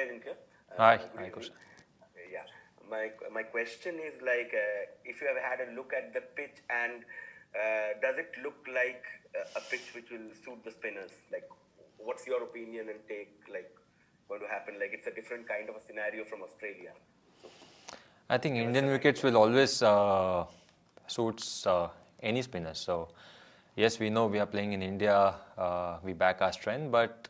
Ajinkya. Hi, Good hi, evening. Kushan. Yeah, my question is like, if you have had a look at the pitch, and does it look like a pitch which will suit the spinners? Like, what's your opinion and take? Like, going to happen? Like, it's a different kind of a scenario from Australia. So, I think give us Indian an wickets idea. will always suits any spinner. So yes, we know we are playing in India. We back our strength, but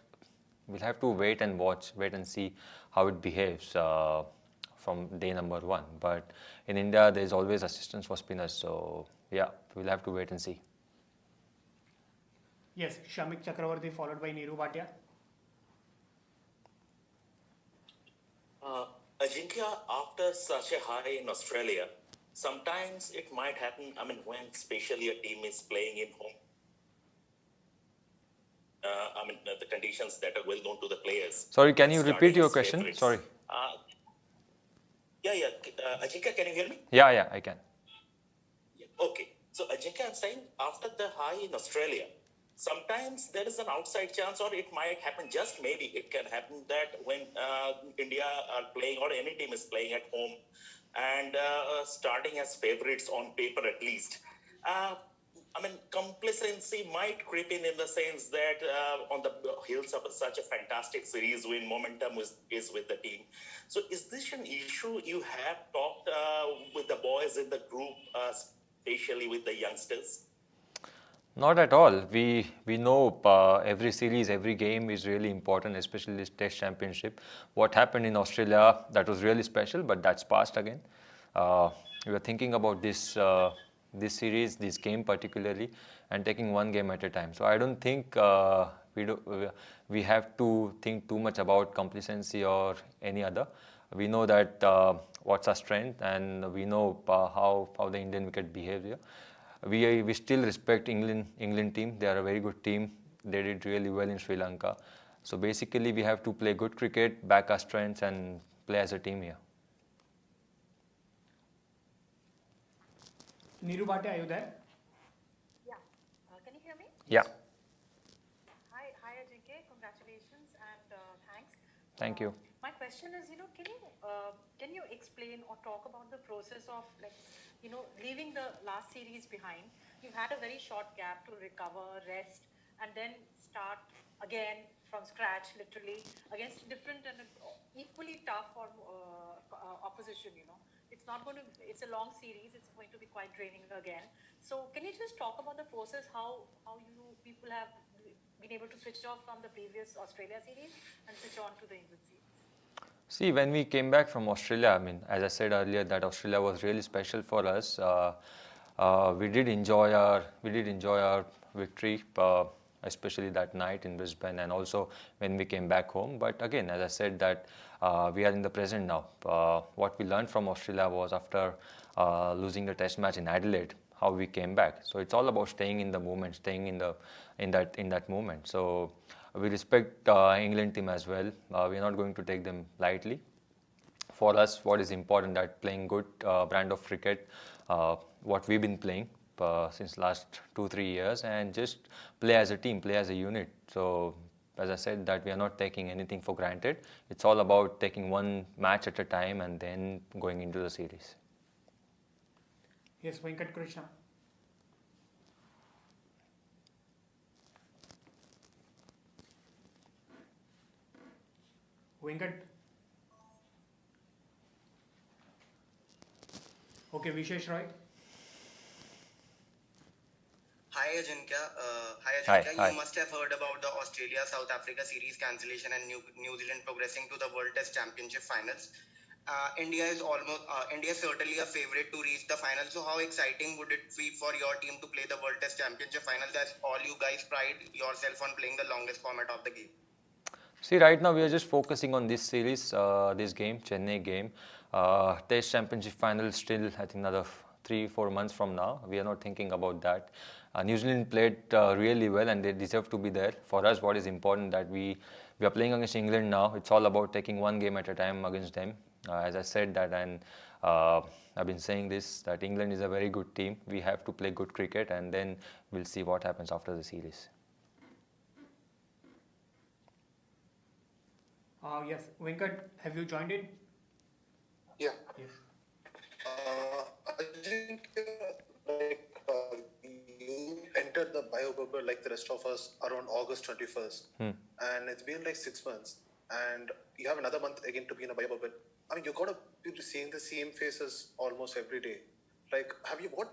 we'll have to wait and watch, wait and see how it behaves from day number one. But in India, there is always assistance for spinners. So yeah, we'll have to wait and see. Yes, Shamik Chakravarti followed by Neeru Bhatia. Ajinkya, after such a high in Australia, sometimes it might happen, I mean, when especially a team is playing in home, the conditions that are well known to the players. Sorry, can you starting repeat your as question? favorites. Sorry. Yeah. Ajinkya, can you hear me? Yeah, I can. Okay. So, Ajinkya, I'm saying after the high in Australia, sometimes there is an outside chance, or it might happen, just maybe it can happen that when India are playing, or any team is playing at home and starting as favorites on paper at least, complacency might creep in the sense that on the heels of such a fantastic series win, momentum is with the team. So is this an issue you have talked with the boys in the group, especially with the youngsters? Not at all. We know every series, every game is really important, especially this Test Championship. What happened in Australia, that was really special, but that's past again. We were thinking about this series, this game particularly, and taking one game at a time. So I don't think we have to think too much about complacency or any other. We know that what's our strength, and we know how the Indian wicket behaves here. We still respect England team. They are a very good team. They did really well in Sri Lanka. So basically, we have to play good cricket, back our strengths, and play as a team here. Neeru Bhatia, are you there? Yeah. Can you hear me? Yeah. Hi, Ajinkya. Congratulations and thanks. Thank you. My question is, can you explain or talk about the process of leaving the last series behind? You've had a very short gap to recover, rest, and then start again from scratch, literally against different and equally tough or opposition. It's a long series. It's going to be quite draining again. So can you just talk about the process, how you people have been able to switch off from the previous Australia series and switch on to the England series? See, when we came back from Australia, as I said earlier, that Australia was really special for us. We did enjoy our victory, especially that night in Brisbane, and also when we came back home. But again, as I said, that we are in the present now. What we learned from Australia was after losing the Test match in Adelaide, how we came back. So it's all about staying in the moment, staying in that moment. So we respect England team as well. We are not going to take them lightly. For us, what is important, that playing good brand of cricket, what we've been playing since last 2-3 years, and just play as a team, play as a unit. So as I said, that we are not taking anything for granted. It's all about taking one match at a time and then going into the series. Yes, Venkat Krishna. Venkat. Okay, Vishesh Roy. Hi Ajinkya. Hi. You must have heard about the Australia-South Africa series cancellation and New Zealand progressing to the World Test Championship finals. India is certainly a favorite to reach the final. So how exciting would it be for your team to play the World Test Championship finals, as all you guys pride yourself on playing the longest format of the game? See, right now we are just focusing on this series, this game, Chennai game. Test Championship final still, I think, another 3-4 months from now. We are not thinking about that. New Zealand played really well, and they deserve to be there. For us, what is important, that we are playing against England now. It's all about taking one game at a time against them. As I said that, and I've been saying this, that England is a very good team. We have to play good cricket, and then we'll see what happens after the series. Yes, Venkat, have you joined in? Yeah. Yes. I think you entered the bio bubble like the rest of us around August 21st, and it's been like 6 months, and you have another month again to be in a bio bubble. I mean, you're gonna be seeing the same faces almost every day. Like, what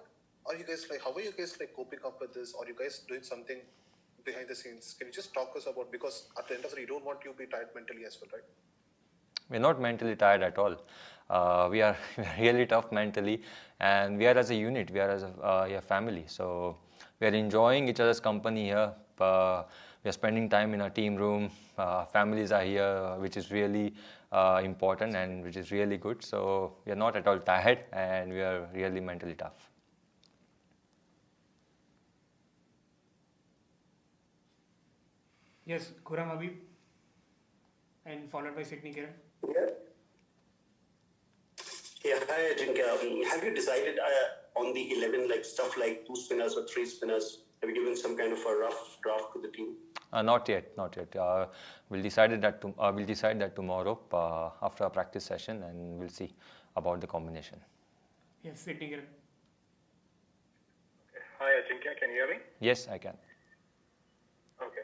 are you guys like? How are you guys like coping up with this? Are you guys doing something behind the scenes? Can you just talk us about, because at the end of the day, you don't want you to be tired mentally as well, right? We're not mentally tired at all. We are we are really tough mentally, and we are as a unit. We are as a family. So we are enjoying each other's company here. We are spending time in our team room. Families are here, which is really important and which is really good. So we are not at all tired, and we are really mentally tough. Yes, Khurram Habib, and followed by Sydney Kiran. Yeah, hi Ajinkya. Have you decided on the 11, like stuff like 2 spinners or 3 spinners? Have you given some kind of a rough draft to the team? Not yet, not yet. We'll decide that tomorrow after our practice session, and we'll see about the combination. Yes, Sydney Kiran. Hi Ajinkya, can you hear me? Yes, I can. Okay.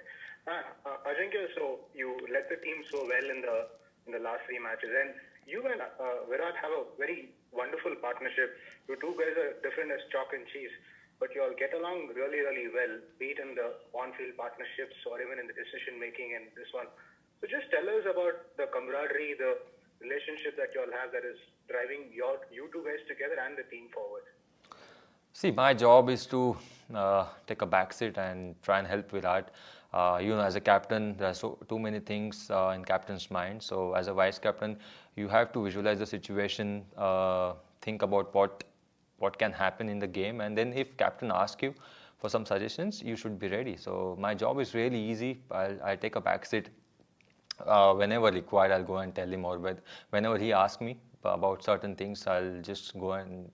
Ajinkya, so you led the team so well in the last 3 matches, and you and Virat have a very wonderful partnership. You two guys are different as chalk and cheese, but you all get along really, really well, be it in the on-field partnerships or even in the decision-making and this one. So just tell us about the camaraderie, the relationship that you all have that is driving you two guys together and the team forward. See, my job is to take a back seat and try and help Virat. As a captain, there are too many things in captain's mind. So as a vice captain, you have to visualize the situation, think about what can happen in the game, and then if captain asks you for some suggestions, you should be ready. So my job is really easy. I'll take a back seat. Whenever required, I'll go and tell him, or whenever he asks me about certain things, I'll just go and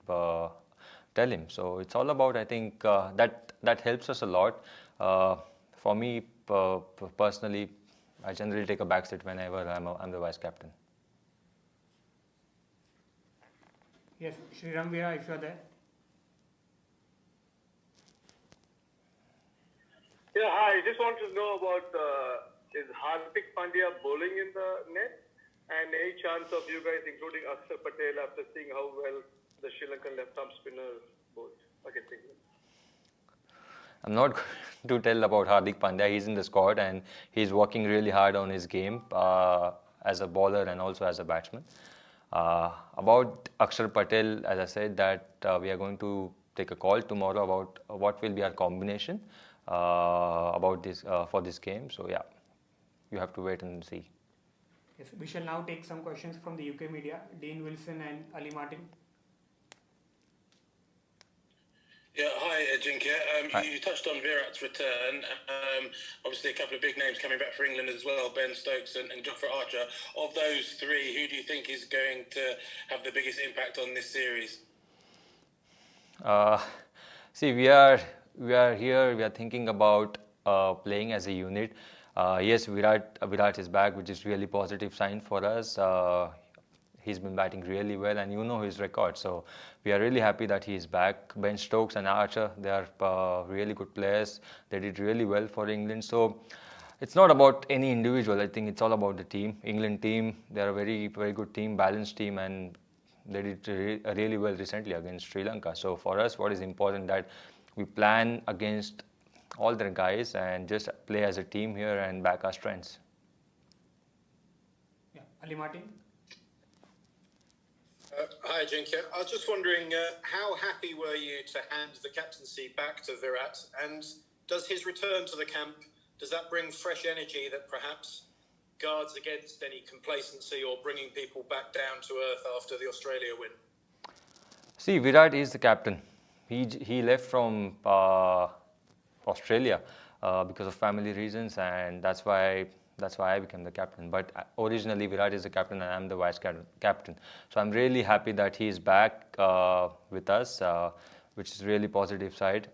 tell him. So it's all about, I think, that helps us a lot. For me personally, I generally take a back seat whenever I'm the vice captain. Yes, Sriram Veera, if you are there. Yeah, hi. I just want to know about is Hardik Pandya bowling in the net, and any chance of you guys including Akshar Patel after seeing how well the Sri Lankan left-arm spinner bowled against England? I'm not going to tell about Hardik Pandya. He's in the squad and he's working really hard on his game as a bowler and also as a batsman. About Akshar Patel, as I said, that we are going to take a call tomorrow about what will be our combination about this for this game. So yeah, you have to wait and see. Yes, we shall now take some questions from the UK media. Dean Wilson and Ali Martin. Yeah, hi Ajinkya. Hi. You touched on Virat's return. Obviously, a couple of big names coming back for England as well, Ben Stokes and Jofra Archer. Of those three, who do you think is going to have the biggest impact on this series? See, we are here. We are thinking about playing as a unit. Yes, Virat is back, which is really positive sign for us. He's been batting really well, and you know his record. So we are really happy that he is back. Ben Stokes and Archer, they are really good players. They did really well for England. So it's not about any individual. I think it's all about the team. England team, they're a very, very good team, balanced team, and they did really well recently against Sri Lanka. So for us, what is important that we plan against all their guys and just play as a team here and back our strengths. Yeah, Ali Martin. Hi, Ajinkya. I was just wondering, how happy were you to hand the captaincy back to Virat? And does his return to the camp, does that bring fresh energy that perhaps guards against any complacency or bringing people back down to earth after the Australia win? See, Virat is the captain. He left from Australia because of family reasons, and that's why I became the captain. But originally Virat is the captain and I'm the vice captain. So I'm really happy that he is back with us, which is really positive side.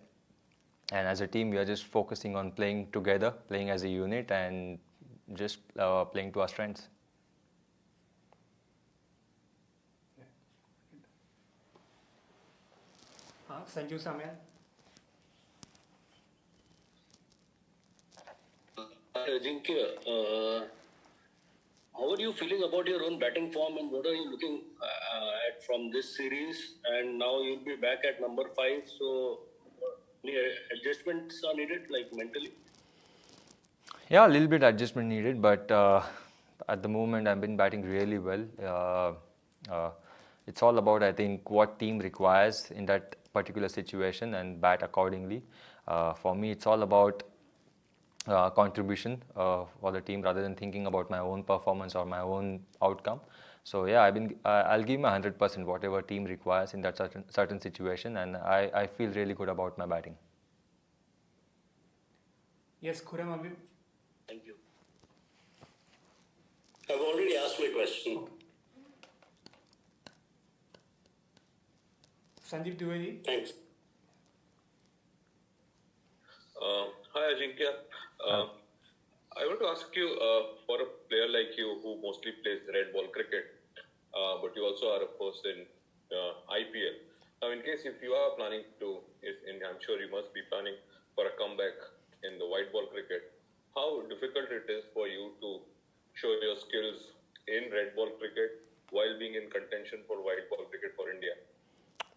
And as a team, we are just focusing on playing together, playing as a unit, and just playing to our strengths. Sanju Samyal. Ajinkya, how are you feeling about your own batting form and what are you looking at from this series? And now you'll be back at number 5, so any adjustments are needed, like mentally? Yeah, a little bit adjustment needed, but at the moment I've been batting really well. It's all about, I think, what team requires in that particular situation and bat accordingly. For me, it's all about contribution for the team rather than thinking about my own performance or my own outcome. So yeah, I'll give my 100% whatever team requires in that certain situation, and I feel really good about my batting. Yes, Khurram Habib. Thank you. I've already asked my question. Sandeep Dwivedi. Thanks. Hi Ajinkya. I want to ask you, for a player like you who mostly plays red ball cricket, but you also are, of course, in IPL. Now, in case if you are planning to, I'm sure you must be planning for a comeback in the white ball cricket, how difficult it is for you to show your skills in red ball cricket while being in contention for white ball cricket for India?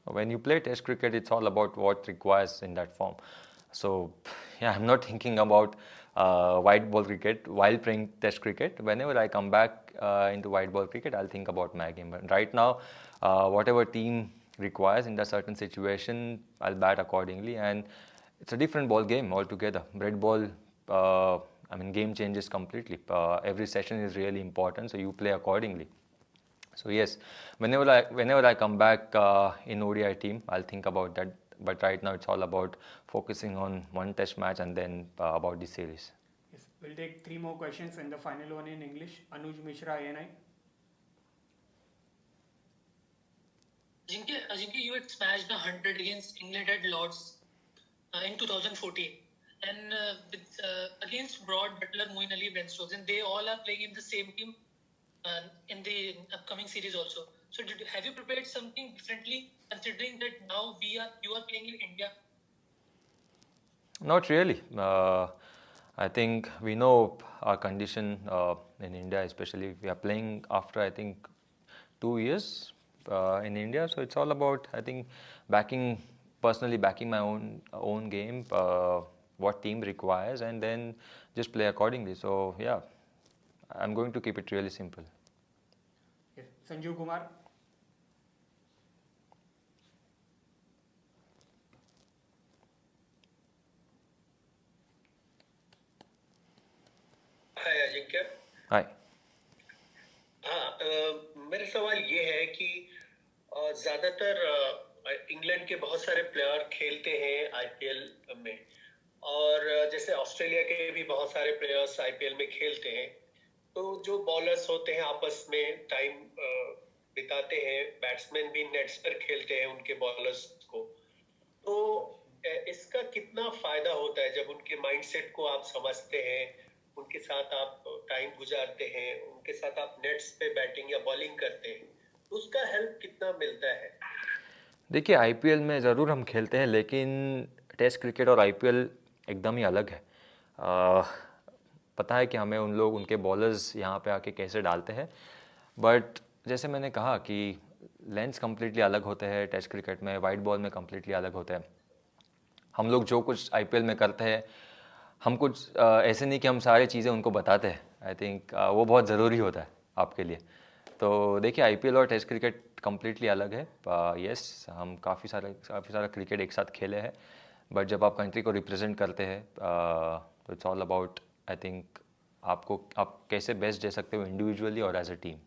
When you play Test cricket, it's all about what requires in that form. So, yeah, I'm not thinking about white ball cricket while playing Test cricket. Whenever I come back into white ball cricket, I'll think about my game. But right now, whatever team requires in that certain situation, I'll bat accordingly. And it's a different ball game altogether. Red ball, game changes completely. Every session is really important, so you play accordingly. So yes, whenever I come back in ODI team, I'll think about that. But right now, it's all about focusing on one Test match and then about the series. Yes, we'll take 3 more questions and the final one in English. Anuj Mishra, ANI. Ajinkya, you had smashed 100 against England at Lords in 2014, and against Broad, Butler, Moeen Ali, Ben Stokes, and they all are playing in the same team in the upcoming series also. So have you prepared something differently, considering that now you are playing in India? Not really. I think we know our condition in India, especially we are playing after, I think, 2 years in India. So it's all about, I think, personally backing my own game, what team requires, and then just play accordingly. So yeah, I'm going to keep it really simple. Yes. Sanju Kumar. हाय अजिंक्य। हाय। मेरा सवाल ये है कि ज्यादातर England के बहुत सारे player खेलते हैं आईपीएल में, और जैसे ऑस्ट्रेलिया के भी बहुत सारे प्लेयर्स आईपीएल में खेलते हैं। तो जो बॉलर्स होते हैं आपस में टाइम बिताते हैं, बैट्समैन भी नेट्स पर खेलते हैं उनके बॉलर्स को। तो इसका कितना फायदा होता है जब उनके माइंडसेट को आप समझते हैं, उनके साथ आप टाइम गुजारते हैं, उनके साथ आप नेट्स पे बैटिंग या बॉलिंग करते हैं, तो उसका हेल्प कितना मिलता है? देखिए, आईपीएल में ज़रूर हम खेलते हैं, लेकिन टेस्ट क्रिकेट और आईपीएल एकदम ही अलग है। पता है कि हमें उनके बॉलर्स यहाँ पे आके कैसे डालते हैं, बट जैसे मैंने कहा कि लेंस कम्प्लीटली अलग होते हैं टेस्ट क्रिकेट में, वाइट बॉल में कम्प्लीटली अलग होते हैं। हम लोग जो कुछ आईपीएल में करते हैं, हम कुछ ऐसे नहीं कि हम सारी चीज़ें उनको बताते हैं। आई थिंक वो बहुत ज़रूरी होता है आपके लिए। तो देखिए, आईपीएल और टेस्ट क्रिकेट कम्प्लीटली अलग है। यस, हम काफ़ी सारा क्रिकेट एक साथ खेले हैं, बट जब आप कंट्री को रिप्रेजेंट करते हैं तो it's all about, I think, आप कैसे बेस्ट दे सकते हो इंडिविजुअली और as a team.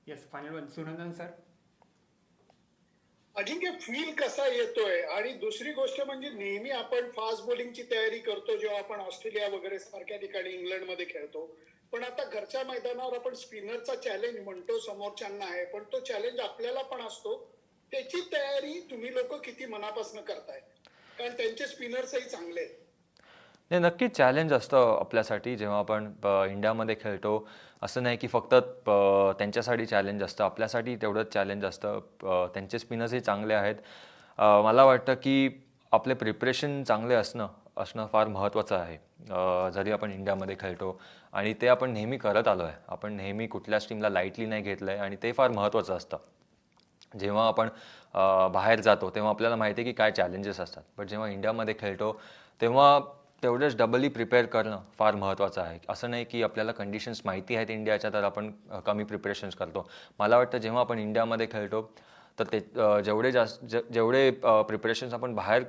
Yes, final one, Sunandan sir. Ajinkya, feel कसा येतोय? आणि दुसरी गोष्ट म्हणजे नेहमी आपण फास्ट बॉलिंगची तयारी करतो जेव्हा आपण ऑस्ट्रेलिया वगैरे सारख्या ठिकाणी इंग्लंडमध्ये खेळतो, पण आता घरच्या मैदानावर आपण स्पिनरचा चॅलेंज म्हणतो समोरच्यांना आहे, पण तो चॅलेंज आपल्याला पण असतो। त्याची तयारी तुम्ही लोक किती मनापासून करताय? कारण त्यांचे स्पिनर्सही चांगले आहेत। नाही, नक्कीच चॅलेंज असतं आपल्यासाठी जेव्हा आपण इंडियामध्ये खेळतो। असं नाही की फक्त त्यांच्यासाठी चॅलेंज असतं, आपल्यासाठी तेवढंच चॅलेंज असतं। त्यांचे स्पिनर्सही चांगले आहेत मला वाटतं की आपले प्रिपरेशन चांगले असणं फार महत्त्वाचं आहे. जरी आपण इंडियामध्ये खेळतो आणि ते आपण नेहमी करत आलो आहे. आपण नेहमी कुठल्याच टीमला लाईटली नाही घेतलं आहे आणि ते फार महत्त्वाचं असतं. जेव्हा आपण बाहेर जातो तेव्हा आपल्याला माहिती आहे की काय चॅलेंजेस असतात. बट जेव्हा इंडियामध्ये खेळतो तेव्हा तेवढंच डबली प्रिपेअर करणं फार महत्त्वाचं आहे. असं नाही की आपल्याला कंडिशन्स माहिती आहेत इंडियाच्या तर आपण कमी प्रिपरेशन्स करतो. मला वाटतं जेव्हा आपण इंडियामध्ये खेळतो तर ते जेवढे प्रिपरेशन्स आपण बाहेर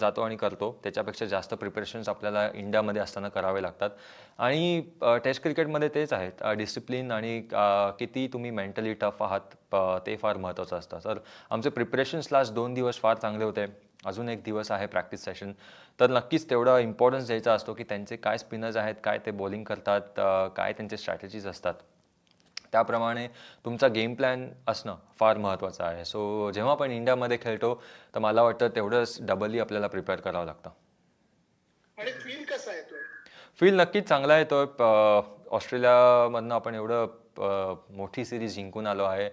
जातो आणि करतो त्याच्यापेक्षा जास्त प्रिपरेशन्स आपल्याला इंडियामध्ये असताना करावे लागतात. आणि टेस्ट क्रिकेटमध्ये तेच आहेत, डिसिप्लिन आणि किती तुम्ही मेंटली टफ आहात ते फार महत्त्वाचं असतं. तर आमचे प्रिपरेशन्स लास्ट 2 दिवस फार चांगले होते. अजून 1 दिवस आहे प्रॅक्टिस सेशन. तर नक्कीच तेवढा इम्पॉर्टन्स द्यायचा असतो की त्यांचे काय स्पिनर्स आहेत, काय ते बॉलिंग करतात, काय त्यांचे स्ट्रॅटेजीज असतात. त्याप्रमाणे तुमचा गेम प्लॅन असणं फार महत्त्वाचं आहे. सो जेव्हा आपण इंडियामध्ये खेळतो तर मला वाटतं तेवढंच डबली आपल्याला प्रिपेअर करावं लागतं. आणि फील कसा येतोय? फील नक्कीच चांगला येतोय. ऑस्ट्रेलियामधनं आपण एवढं मोठी सिरीज जिंकून आलो आहे.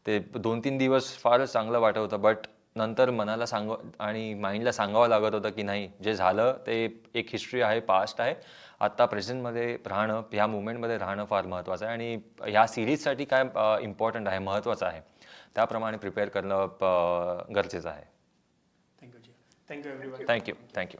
ते 2-3 दिवस फारच चांगलं वाटत होतं. बट नंतर मनाला आणि माइंडला सांगावं लागत होतं की नाही, जे झालं ते एक हिस्ट्री आहे, पास्ट आहे. आत्ता प्रेझेंटमध्ये राहणं, ह्या मुवमेंटमध्ये राहणं फार महत्त्वाचं आहे आणि ह्या सिरीजसाठी काय इम्पॉर्टंट आहे, महत्त्वाचं आहे, त्याप्रमाणे प्रिपेअर करणं गरजेचं आहे. Thank you everyone. थँक्यू.